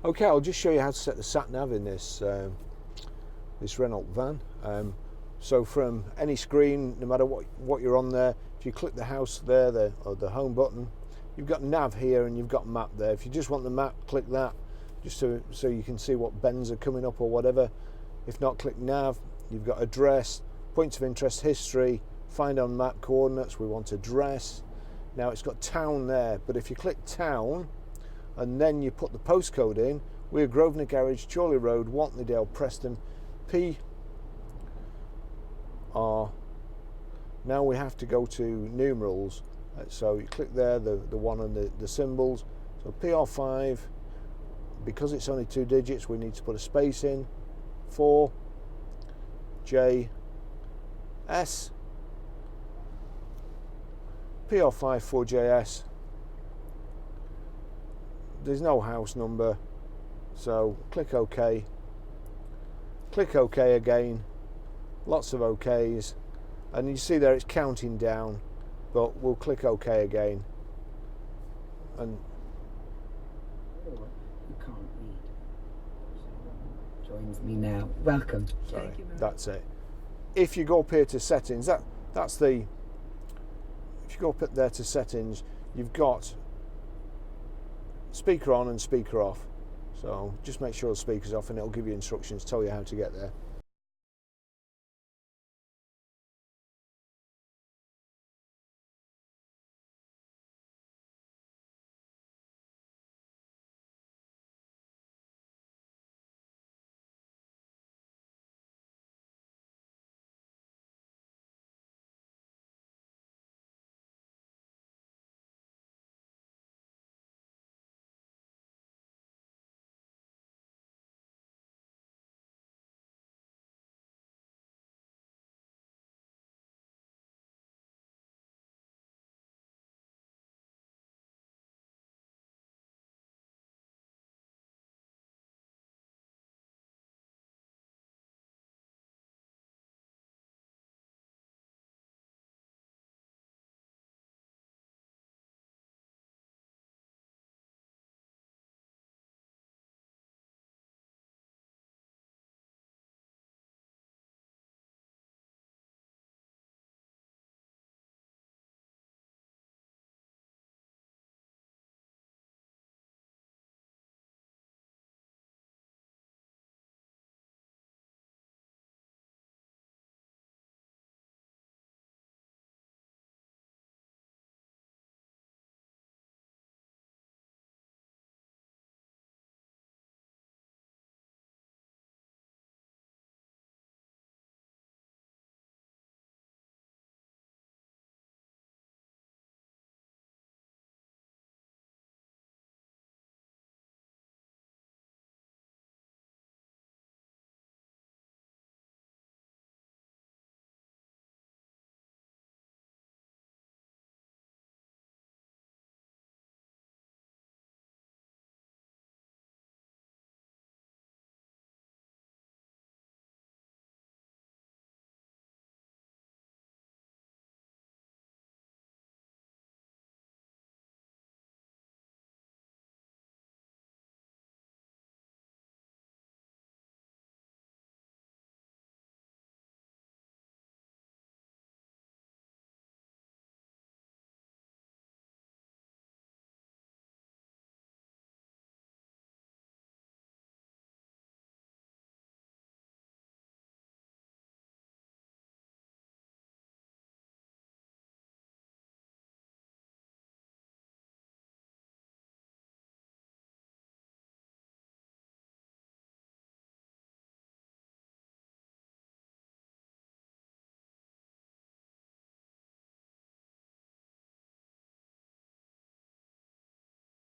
Okay, I'll just show you how to set the sat nav in this this Renault van. So from any screen, no matter what you're on there, if you click the house there, or the home button, you've got nav here and you've got map there. If you just want the map, click that, just so you can see what bends are coming up or whatever. If not, click nav. You've got address, points of interest, history, find on map, coordinates. We want address. Now it's got town there, but if you click town and then you put the postcode in, we're Grosvenor Garage, Chorley Road, Wantleydale, Preston, PR. Now we have to go to numerals, so you click there, the one and the symbols. So PR5, because it's only 2 digits, we need to put a space in. 4 JS, PR5 4JS. There's no house number, so click OK. Click OK again. Lots of OKs, and you see there it's counting down, but we'll click OK again. And you can't read. Joins me now. Welcome. Sorry, that's it. If you go up here to settings, that's the. If you go up there to settings, you've got speaker on and speaker off. So just make sure the speaker's off, and it'll give you instructions, tell you how to get there.